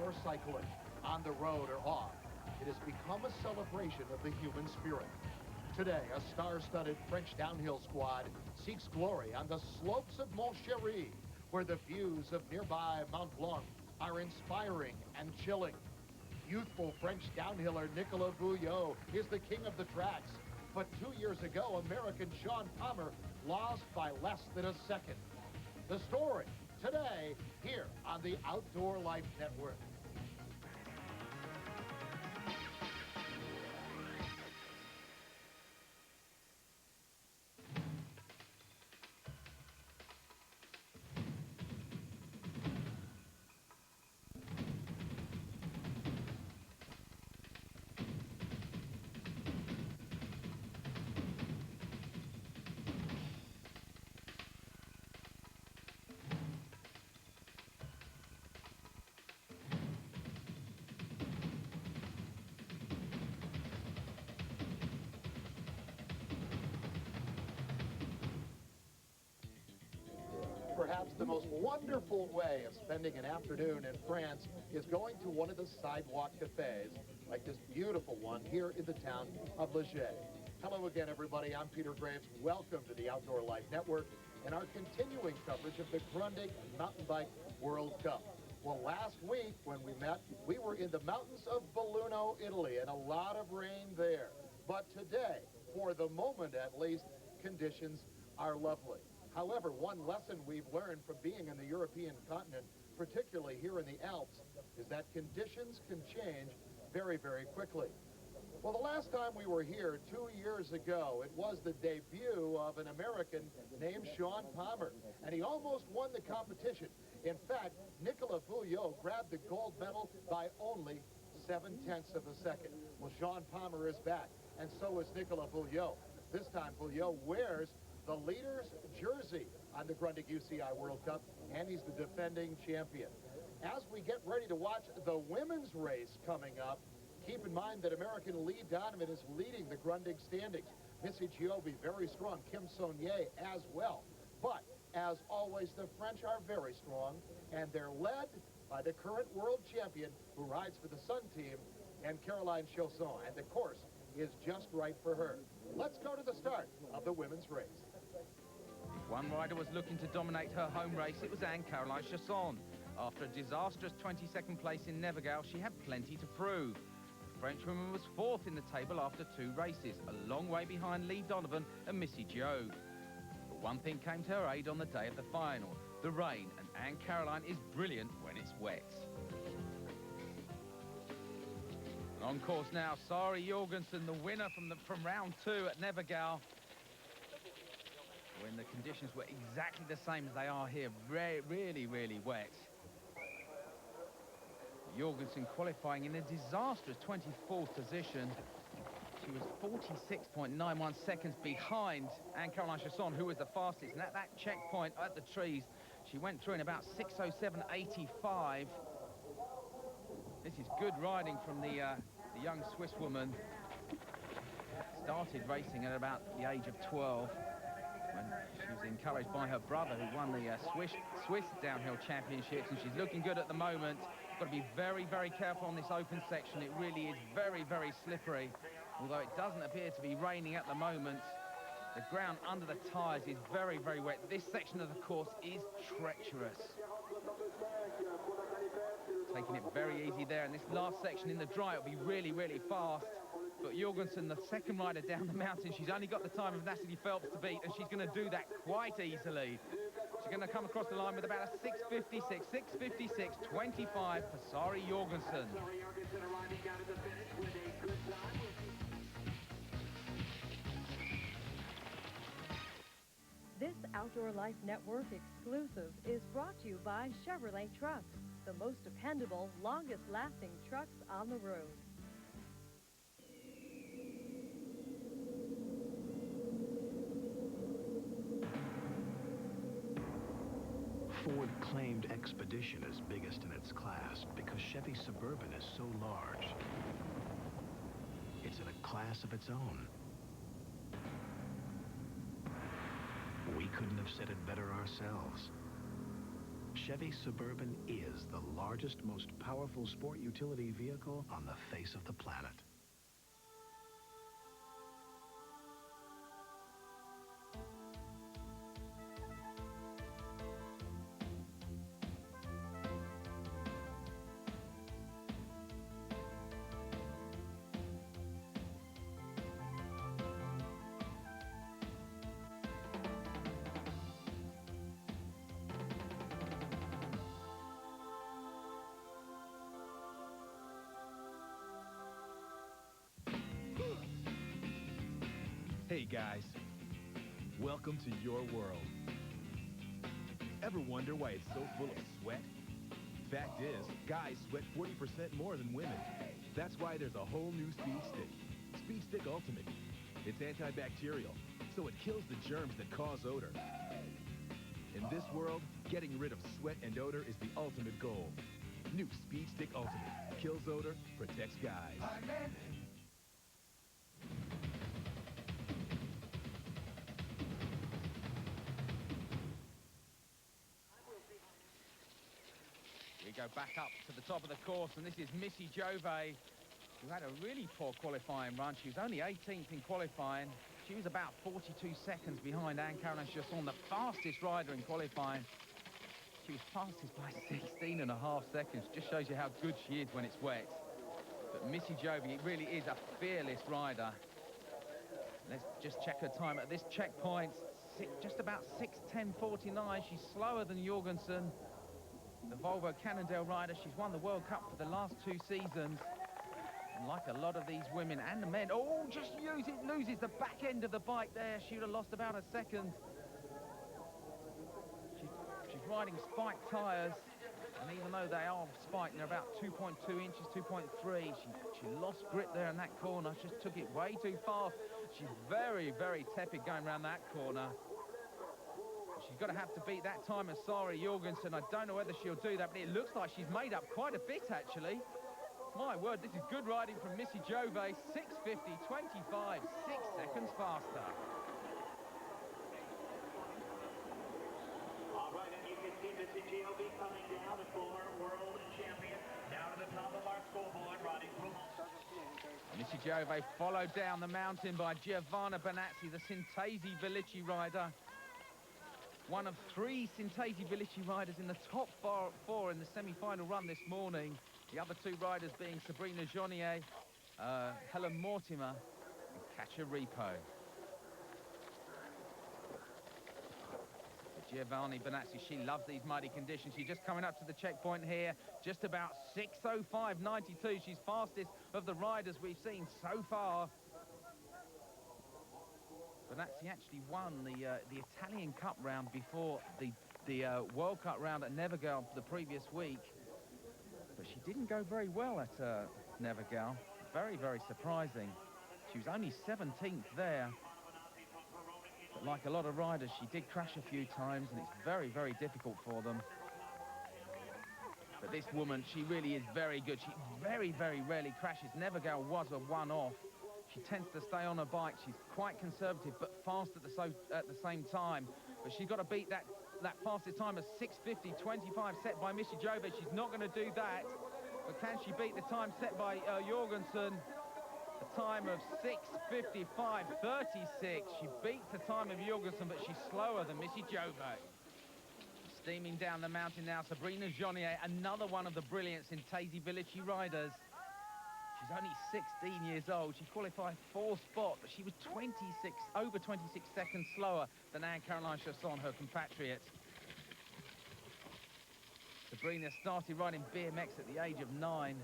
or cycling, on the road or off, it has become a celebration of the human spirit. Today, a star-studded French downhill squad seeks glory on the slopes of Mont Chéri, where the views of nearby Mont Blanc are inspiring and chilling. Youthful French downhiller Nicolas Bouillot is the king of the tracks, but 2 years ago, American Sean Palmer lost by less than a second. The story today here on the Outdoor Life Network. Perhaps the most wonderful way of spending an afternoon in France is going to one of the sidewalk cafes, like this beautiful one here in the town of Leger. Hello again, everybody. I'm Peter Graves. Welcome to the Outdoor Life Network and our continuing coverage of the Grundig Mountain Bike World Cup. Well, last week when we met, we were in the mountains of Belluno, Italy, and a lot of rain there. But today, for the moment at least, conditions are lovely. However, one lesson we've learned from being in the European continent, particularly here in the Alps, is that conditions can change very, very quickly. Well, the last time we were here 2 years ago, it was the debut of an American named Sean Palmer, and he almost won the competition. In fact, Nicolas Bouillot grabbed the gold medal by only 0.7 of a second. Well, Sean Palmer is back, and so is Nicolas Bouillot. This time, Bouillot wears the leader's jersey on the Grundig UCI World Cup, and he's the defending champion. As we get ready to watch the women's race coming up, keep in mind that American Lee Donovan is leading the Grundig standings. Missy Giovi very strong, Kim Saunier as well. But, as always, the French are very strong, and they're led by the current world champion who rides for the Sun team, and Caroline Chausson, and the course is just right for her. Let's go to the start of the women's race. If one rider was looking to dominate her home race, it was Caroline Chausson. After a disastrous 22nd place in Nevergale, she had plenty to prove. The Frenchwoman was fourth in the table after 2 races, a long way behind Lee Donovan and Missy Giovi. But one thing came to her aid on the day of the final, the rain, and Anne-Caroline is brilliant when it's wet. And on course now, Sari Jorgensen, the winner from round 2 at Nevergale, when the conditions were exactly the same as they are here, really, really wet. Jorgensen qualifying in a disastrous 24th position. She was 46.91 seconds behind Anne-Caroline Chausson, who was the fastest. And at that checkpoint at the trees, she went through in about 6:07.85. This is good riding from the young Swiss woman. Started racing at about the age of 12. When she was encouraged by her brother, who won the Swiss downhill championships, and she's looking good at the moment. Got to be very, very careful on this open section. It really is very, very slippery. Although it doesn't appear to be raining at the moment, the ground under the tyres is very, very wet. This section of the course is treacherous. Taking it very easy there, and this last section in the dry will be really, really fast. But Jorgensen, the second rider down the mountain, she's only got the time of Natalie Phelps to beat, and she's going to do that quite easily. She's going to come across the line with about a 6:56.25 for Sari Jorgensen. This Outdoor Life Network exclusive is brought to you by Chevrolet Trucks, the most dependable, longest-lasting trucks on the road. Ford claimed Expedition is biggest in its class because Chevy Suburban is so large. It's in a class of its own. We couldn't have said it better ourselves. Chevy Suburban is the largest, most powerful sport utility vehicle on the face of the planet. Hey guys, welcome to your world. Ever wonder why it's so full of sweat? Fact is, guys sweat 40% more than women. That's why there's a whole new Speed Stick. Speed Stick Ultimate. It's antibacterial, so it kills the germs that cause odor. In this world, getting rid of sweat and odor is the ultimate goal. New Speed Stick Ultimate. Kills odor, protects guys. We go back up to the top of the course, and this is Missy Jove, who had a really poor qualifying run. She was only 18th in qualifying. She was about 42 seconds behind Anne-Caroline Chasson, the fastest rider in qualifying. She was fastest by 16.5 seconds. Just shows you how good she is when it's wet. But Missy Jove really is a fearless rider. Let's just check her time at this checkpoint. Just about 6:10.49. She's slower than Jorgensen, the Volvo Cannondale rider. She's won the World Cup for the last 2 seasons. And like a lot of these women and the men, oh, just loses the back end of the bike there. She would have lost about a second. She's riding spiked tyres, and even though they are spiked, they're about 2.2 inches, 2.3. She lost grip there in that corner, just took it way too fast. She's very, very tepid going around that corner. She's going to have to beat that time of Sari Jorgensen. I don't know whether she'll do that, but it looks like she's made up quite a bit, actually. My word, this is good riding from Missy Jove. 6:50.25, 6 seconds faster. All right, and you can see Missy Jove coming down, the former world champion, down to the top of our scoreboard, riding from... Missy Jove followed down the mountain by Giovanna Benazzi, the Sintesi Velici rider. One of 3 Sintesi Velici riders in the top 4 in the semi-final run this morning. The other 2 riders being Sabrina Journier, Helen Mortimer, and Katja Repo. Giovanni Benazzi, she loves these muddy conditions. She's just coming up to the checkpoint here, just about 6:05.92. She's fastest of the riders we've seen so far. Benazzi actually won the Italian Cup round before the World Cup round at Nevergal the previous week. But she didn't go very well at Nevergal. Very, very surprising. She was only 17th there. But like a lot of riders, she did crash a few times, and it's very, very difficult for them. But this woman, she really is very good. She very, very rarely crashes. Nevergal was a one-off. She tends to stay on her bike. She's quite conservative, but fast at the same time. But she's got to beat that fastest time of 6:50.25 set by Missy Jove. She's not going to do that. But can she beat the time set by Jorgensen? A time of 6:55.36. She beats the time of Jorgensen, but she's slower than Missy Jove. Steaming down the mountain now, Sabrina Journier, another one of the brilliant Sintesi Velici riders. She's only 16 years old. She qualified 4th spot, but she was over 26 seconds slower than Anne-Caroline Chasson, her compatriot. Sabrina started riding BMX at the age of 9.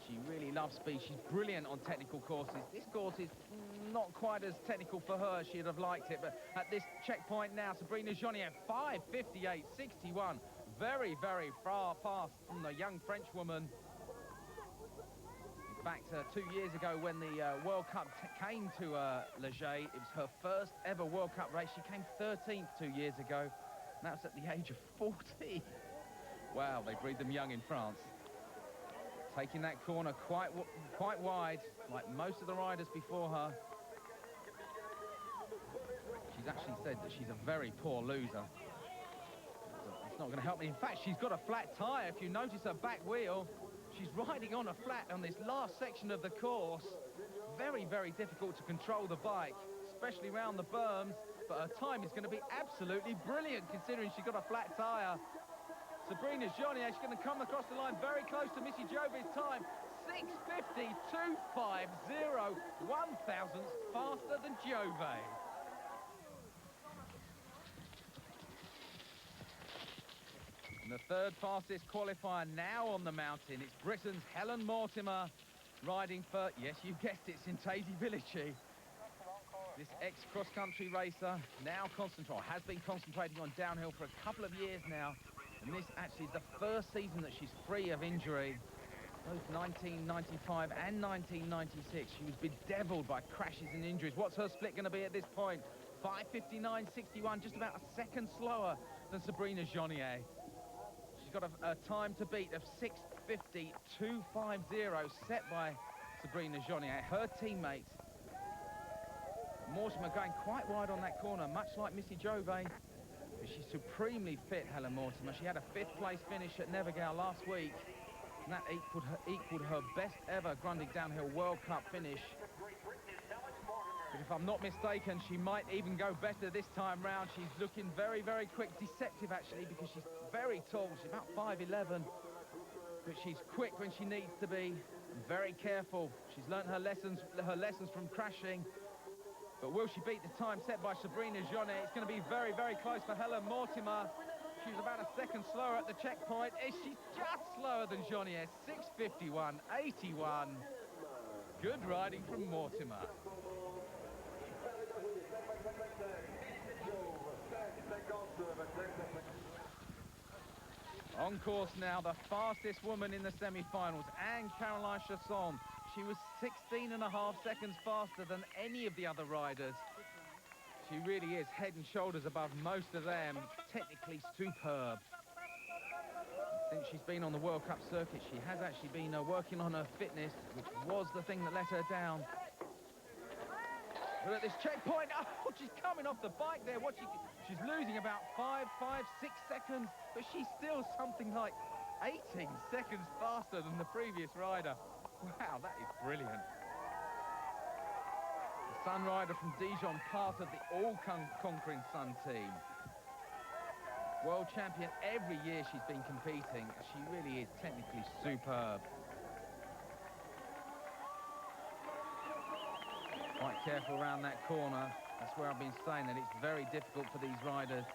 She really loves speed. She's brilliant on technical courses. This course is not quite as technical for her. She'd have liked it, but at this checkpoint now, Sabrina Journier, 5:58.61. Very, very far past from the young French woman. In fact, 2 years ago when the World Cup came to Leger, it was her first ever World Cup race. She came 13th 2 years ago, and that was at the age of 40. Wow, they breed them young in France. Taking that corner quite wide, like most of the riders before her. She's actually said that she's a very poor loser. This It's not going to help me. In fact, she's got a flat tyre. If you notice her back wheel, she's riding on a flat on this last section of the course. Very, very difficult to control the bike, especially around the berms. But her time is going to be absolutely brilliant considering she's got a flat tyre. Sabrina Johnnier, she's going to come across the line very close to Missy Jove's time. 6:50, 2:50, 1/1000 faster than Jove. And the third fastest qualifier now on the mountain. It's Britain's Helen Mortimer riding for, yes, you guessed it, Synthesi Village. This ex-cross-country racer now has been concentrating on downhill for a couple of years now. And this actually is the first season that she's free of injury. Both 1995 and 1996, she was bedeviled by crashes and injuries. What's her split going to be at this point? 5:59.61, just about a second slower than Sabrina Johnnier. She's got a time to beat of 6:50.250 set by Sabrina Johnnier. Her teammate, Mortimer, going quite wide on that corner, much like Missy Jove. But she's supremely fit, Helen Mortimer. She had a 5th place finish at Nevergao last week. And that equaled her best ever Grundig Downhill World Cup finish. But if I'm not mistaken, she might even go better this time round. She's looking very, very quick. Deceptive, actually, because she's very tall. She's about 5'11". But she's quick when she needs to be. And very careful. She's learnt her lessons from crashing. But will she beat the time set by Sabrina Johnnier? It's going to be very, very close for Helen Mortimer. She was about a second slower at the checkpoint. She's just slower than Johnnier. 6:51.81. Good riding from Mortimer. On course now, the fastest woman in the semi-finals, Anne-Caroline Chasson. She was 16.5 seconds faster than any of the other riders. She really is head and shoulders above most of them. Technically superb. Since she's been on the World Cup circuit, she has actually been working on her fitness, which was the thing that let her down. But at this checkpoint, oh, she's coming off the bike there. She's losing about 6 seconds, but she's still something like 18 seconds faster than the previous rider. Wow, that is brilliant. The Sun rider from Dijon, part of the all-conquering Sun team. World champion every year she's been competing. She really is technically superb. Quite careful around that corner. That's where I've been saying that it's very difficult for these riders.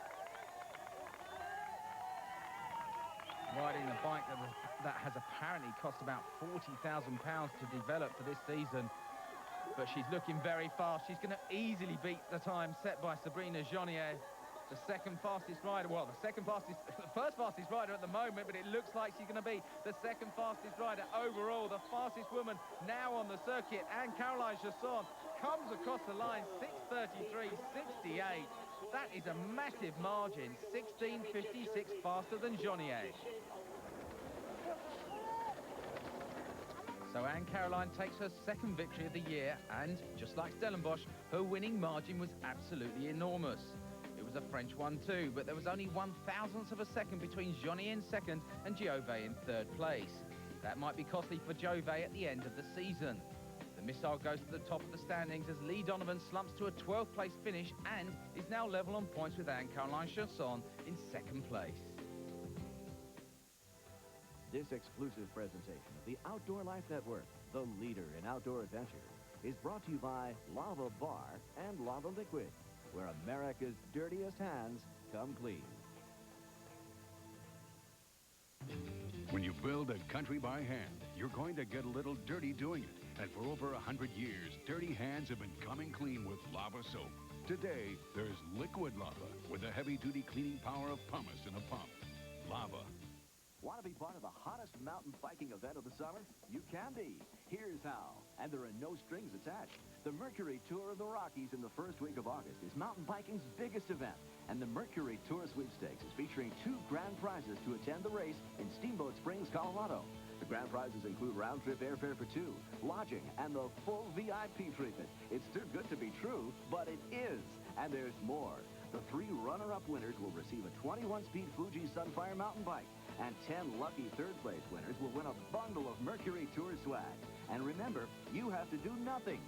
Riding the bike that has apparently cost about £40,000 to develop for this season. But she's looking very fast. She's going to easily beat the time set by Sabrina Johnnier, the second fastest rider. Well, the first fastest rider at the moment, but it looks like she's going to be the second fastest rider overall. The fastest woman now on the circuit, Anne-Caroline Chasson, comes across the line 6:33.68. That is a massive margin, 16:56 faster than Johnnier. So Anne-Caroline takes her second victory of the year, and just like Stellenbosch, her winning margin was absolutely enormous. It was a French one too, but there was only 1/1000th of a second between Johnnier in second and Jove in third place. That might be costly for Jove at the end of the season. The missile goes to the top of the standings as Lee Donovan slumps to a 12th place finish and is now level on points with Anne-Caroline Chasson in second place. This exclusive presentation of the Outdoor Life Network, the leader in outdoor adventure, is brought to you by Lava Bar and Lava Liquid, where America's dirtiest hands come clean. When you build a country by hand, you're going to get a little dirty doing it. And for over 100 years, dirty hands have been coming clean with Lava soap. Today, there's liquid lava with the heavy-duty cleaning power of pumice in a pump. Lava. Want to be part of the hottest mountain biking event of the summer? You can be. Here's how. And there are no strings attached. The Mercury Tour of the Rockies in the first week of August is mountain biking's biggest event. And the Mercury Tour Sweepstakes is featuring 2 grand prizes to attend the race in Steamboat Springs, Colorado. The grand prizes include round-trip airfare for 2, lodging, and the full VIP treatment. It's too good to be true, but it is. And there's more. The 3 runner-up winners will receive a 21-speed Fuji Sunfire mountain bike, and 10 lucky third-place winners will win a bundle of Mercury Tour swag. And remember, you have to do nothing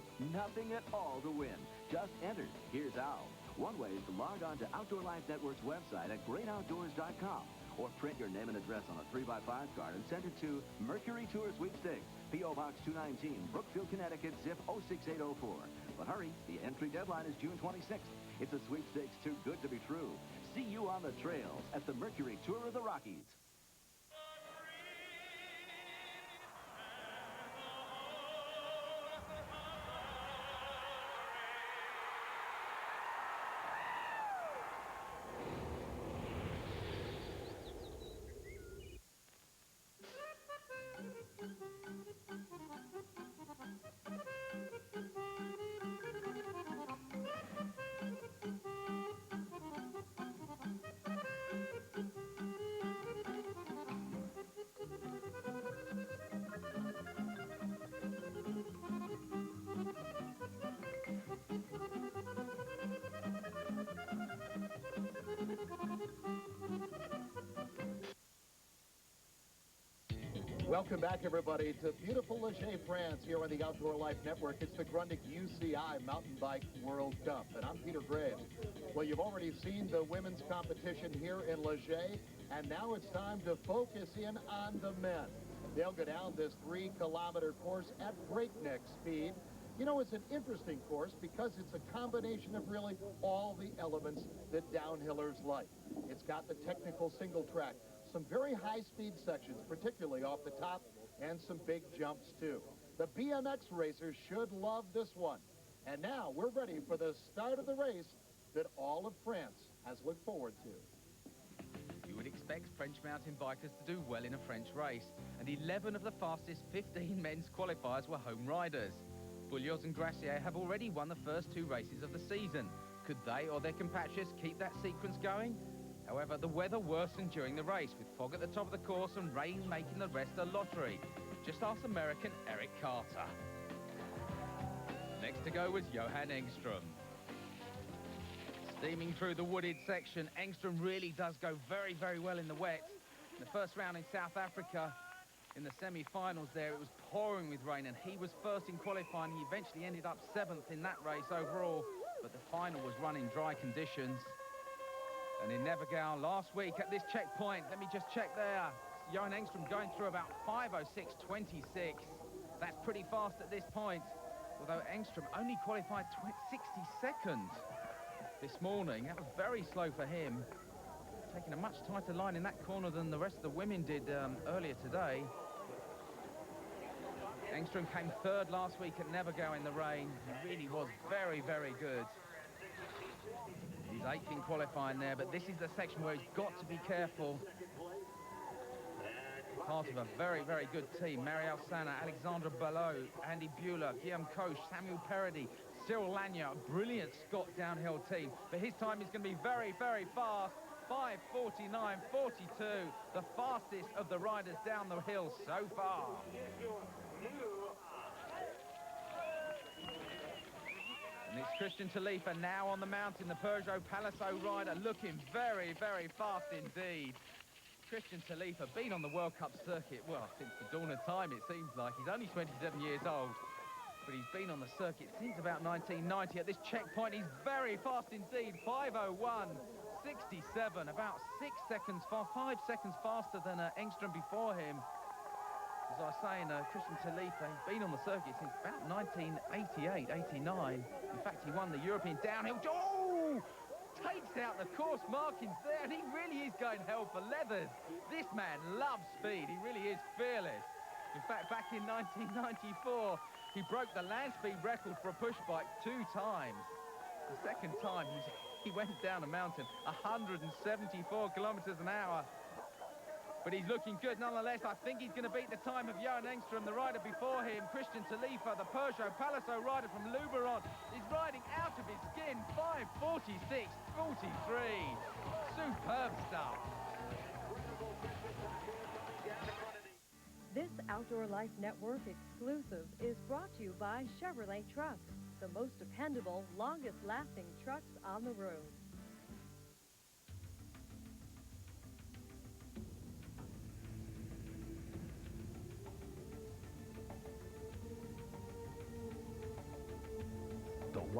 at all to win. Just enter. Here's how. One way is to log on to Outdoor Life Network's website at greatoutdoors.com, or print your name and address on a 3x5 card and send it to Mercury Tour Sweepstakes, P.O. Box 219, Brookfield, Connecticut, zip 06804. But hurry, the entry deadline is June 26th. It's a sweepstakes too good to be true. See you on the trails at the Mercury Tour of the Rockies. Welcome back, everybody, to beautiful Leger, France, here on the Outdoor Life Network. It's the Grundig UCI Mountain Bike World Cup, and I'm Peter Graves. Well, you've already seen the women's competition here in Leger, and now it's time to focus in on the men. They'll go down this 3-kilometer course at breakneck speed. You know, it's an interesting course because it's a combination of really all the elements that downhillers like. It's got the technical single track, some very high-speed sections, particularly off the top, and some big jumps, too. The BMX racers should love this one. And now we're ready for the start of the race that all of France has looked forward to. You would expect French mountain bikers to do well in a French race, and 11 of the fastest 15 men's qualifiers were home riders. Boulios and Gracier have already won the first 2 races of the season. Could they or their compatriots keep that sequence going? However, the weather worsened during the race, with fog at the top of the course and rain making the rest a lottery. Just ask American Eric Carter. Next to go was Johan Engström. Steaming through the wooded section, Engström really does go very, very well in the wet. In the first round in South Africa, in the semi-finals there, it was pouring with rain, and he was first in qualifying. He eventually ended up 7th in that race overall, but the final was run in dry conditions. And in Nevergao last week at this checkpoint, let me just check there, Johan Engström going through about 5:06.26. That's pretty fast at this point, although Engström only qualified 62nd this morning. That was very slow for him, taking a much tighter line in that corner than the rest of the women did earlier today. Engström came 3rd last week at Nevergao in the rain. He really was very, very good. He's 8th in qualifying there, but this is the section where he's got to be careful. Part of a very, very good team. Marielle Sana, Alexandre Ballot, Andy Bueller, Guillaume Koch, Samuel Peredy, Cyril Lagna, a brilliant Scott downhill team. But his time is going to be very, very fast. 5:49.42, the fastest of the riders down the hill so far. And it's Christian Talifa now on the mountain, the Peugeot Palasso rider, looking very, very fast indeed. Christian Talifa, been on the World Cup circuit, well, since the dawn of time, it seems like. He's only 27 years old, but he's been on the circuit since about 1990. At this checkpoint, he's very fast indeed, 5:01.67, about 5 seconds faster than Engström before him. As I was saying, Christian Talifa, he's been on the circuit since about 1988, 89. In fact, he won the European downhill. Oh! Takes out the course markings there, and he really is going hell for leathers. This man loves speed. He really is fearless. In fact, back in 1994, he broke the land speed record for a push bike 2 times. The second time, he went down a mountain 174 kilometers an hour. But he's looking good nonetheless. I think he's going to beat the time of Johan Engström, the rider before him. Christian Talifa, the Peugeot Palasso rider from Luberon, is riding out of his skin. 5:46.43. Superb stuff. This Outdoor Life Network exclusive is brought to you by Chevrolet Trucks, the most dependable, longest-lasting trucks on the road.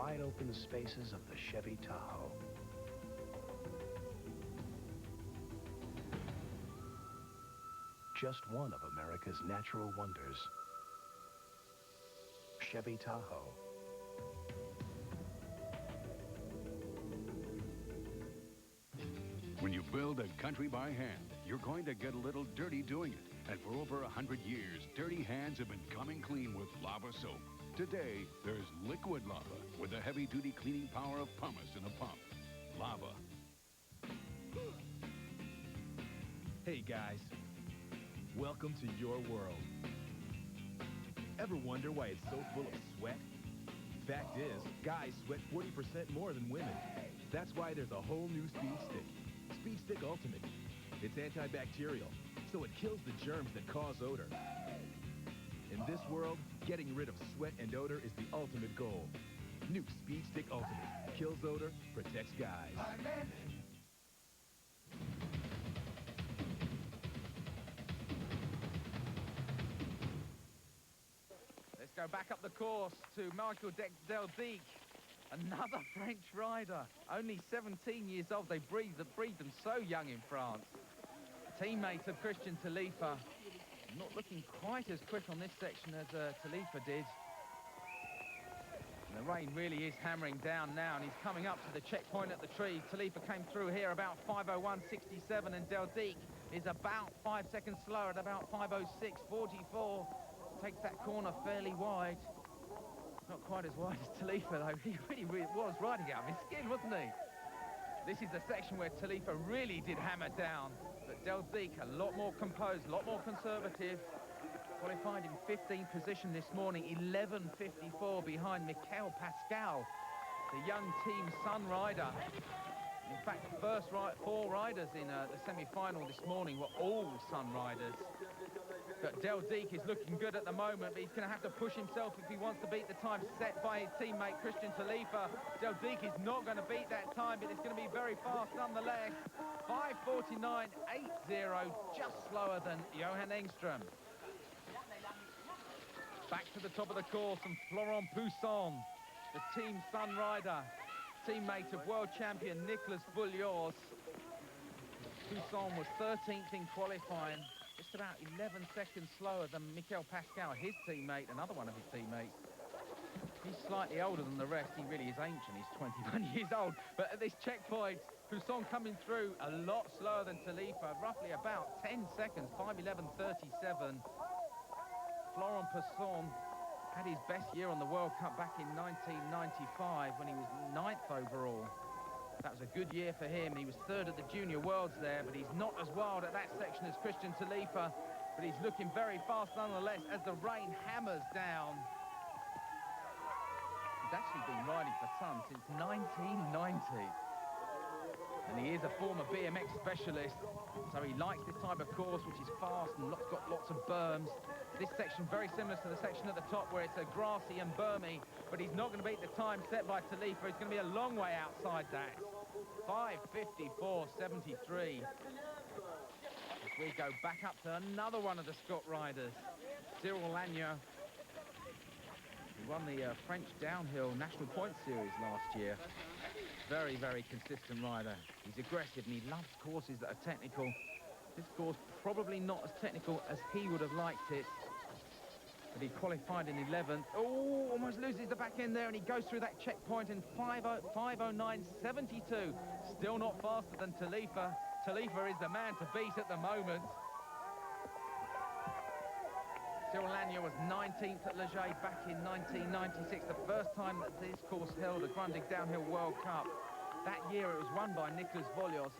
wide open spaces of the Chevy Tahoe. Just one of America's natural wonders. Chevy Tahoe. When you build a country by hand, you're going to get a little dirty doing it. And for over 100 years, dirty hands have been coming clean with lava soap. Today, there's liquid lava with the heavy-duty cleaning power of pumice in a pump. Lava. Hey guys, welcome to your world. Ever wonder why it's so full of sweat? Fact is, guys sweat 40% more than women. That's why there's a whole new Speed Stick. Speed Stick Ultimate. It's antibacterial, so it kills the germs that cause odor. In this world, getting rid of sweat and odor is the ultimate goal. New Speed Stick Ultimate. Kills odor, protects guys. Let's go back up the course to Michael Del Dique, another French rider, only 17 years old. They breed them so young in France. Teammate of Christian Talifa, not looking quite as quick on this section as Talifa did. And the rain really is hammering down now, and he's coming up to the checkpoint at the tree. Talifa came through here about 5:01.67, and Del Dique is about 5 seconds slower at about 5:06.44. Takes that corner fairly wide. Not quite as wide as Talifa, though. He really was riding out of his skin, wasn't he? This is the section where Talifa really did hammer down. But Del Dique, a lot more composed, a lot more conservative. Qualified in 15th position this morning, 11:54 behind Michael Pascal, the young Team Sun rider. In fact, the first 4 riders in the semi-final this morning were all Sun riders. But Del Dique is looking good at the moment, but he's going to have to push himself if he wants to beat the time set by his teammate Christian Talifa. Del Dique is not going to beat that time, but it's going to be very fast nonetheless. 5:49.80, just slower than Johan Engström. Back to the top of the course, and Florent Poussin, the Team Sun rider, teammate of world champion Nicolas Boulios. Poussin was 13th in qualifying, just about 11 seconds slower than Michael Pascal, his teammate, another one of his teammates. He's slightly older than the rest. He really is ancient. He's 21 years old. But at this checkpoint, Poussin coming through a lot slower than Talifa, roughly about 10 seconds, 5:11.37. Florent Poussin had his best year on the World Cup back in 1995 when he was 9th overall. That was a good year for him. He was 3rd at the Junior Worlds there, but he's not as wild at that section as Christian Talifa. But he's looking very fast nonetheless as the rain hammers down. He's actually been riding for Sun since 1990. And he is a former BMX specialist, so he likes this type of course, which is fast and got lots of berms. This section very similar to the section at the top where it's a grassy and bermy, but he's not going to beat the time set by Talifa. He's going to be a long way outside that. 5:54.73. As we go back up to another one of the Scott riders, Cyril Lagneau, who won the French Downhill National Point Series last year. Very, very consistent rider. He's aggressive and he loves courses that are technical. This course probably not as technical as he would have liked it. But he qualified in 11th. Oh, almost loses the back end there, and he goes through that checkpoint in 5:09.72. Still not faster than Talifa. Talifa is the man to beat at the moment. Cyril Lagneau was 19th at Leger back in 1996, the first time that this course held a Grundig Downhill World Cup. That year it was won by Nicolas Boulios,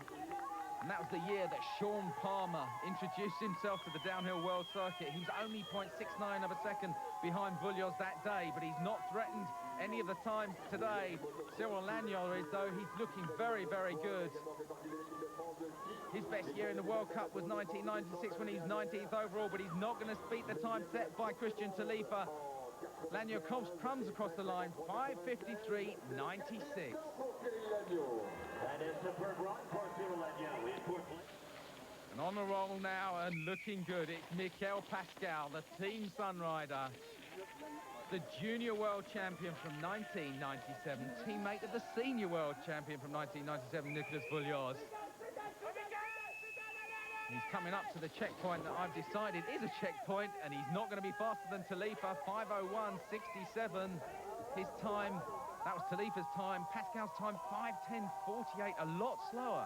and that was the year that Sean Palmer introduced himself to the Downhill World Circuit. He was only 0.69 of a second behind Boulios that day, but he's not threatened any of the times today. Cyril Lagneau is, though. He's looking very, very good. His best year in the World Cup was 1996 when he's 19th overall, but he's not going to beat the time set by Christian Talifa. Lagneau crumbs across the line, 5:53.96. And on the roll now and looking good, it's Michael Pascal, the Team Sun rider. The junior world champion from 1997, teammate of the senior world champion from 1997, Nicholas Vullios. He's coming up to the checkpoint that I've decided is a checkpoint, and he's not going to be faster than Talifa. 5:01.67. His time, that was Talifa's time. Pascal's time, 5:10.48, a lot slower.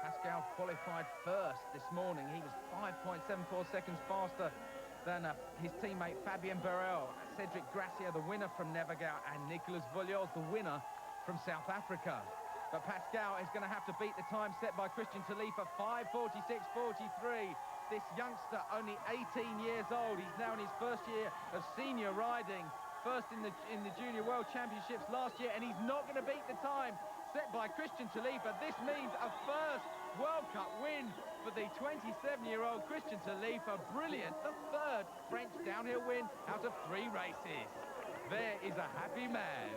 Pascal qualified first this morning. He was 5.74 seconds faster than his teammate Fabien Barrel. Cedric Gracia, the winner from Nevagao, and Nicholas Vullios, the winner from South Africa. But Pascal is going to have to beat the time set by Christian Talifa, 5:46.43. This youngster, only 18 years old. He's now in his first year of senior riding. First in the Junior World Championships last year, and he's not going to beat the time set by Christian Talifa. This means a first World Cup win for the 27-year-old Christian Talifa. Brilliant. The third French downhill win out of 3 races. There is a happy man.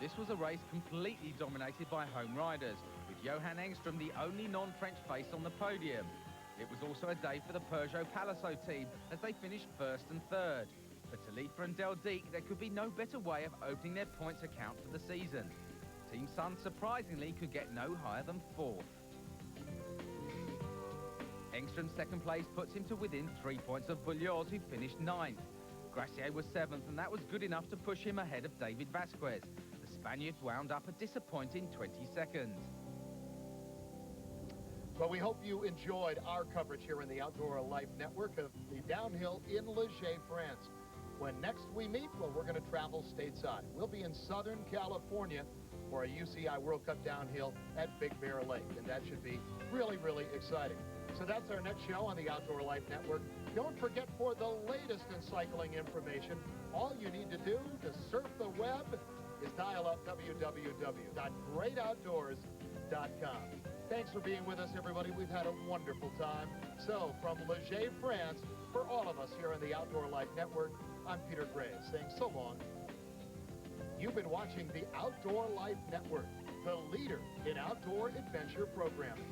This was a race completely dominated by home riders, with Johan Engstrom the only non-French face on the podium. It was also a day for the Peugeot Palaiseau team as they finished first and third. For Talifa and Del Dique, there could be no better way of opening their points account for the season. Team Sun surprisingly could get no higher than 4th. Engstrom's second place puts him to within 3 points of Vullios, who finished 9th. Gracier was 7th, and that was good enough to push him ahead of David Vasquez. The Spaniard wound up a disappointing 22nd. Well, we hope you enjoyed our coverage here in the Outdoor Life Network of the downhill in Leger, France. When next we meet, well, we're going to travel stateside. We'll be in Southern California for a UCI World Cup downhill at Big Bear Lake, and that should be really, really exciting. So that's our next show on the Outdoor Life Network. Don't forget, for the latest in cycling information, all you need to do to surf the web is dial up www.greatoutdoors.com. Thanks for being with us, everybody. We've had a wonderful time. So, from Leger, France, for all of us here on the Outdoor Life Network, I'm Peter Graves saying so long. You've been watching the Outdoor Life Network, the leader in outdoor adventure programming.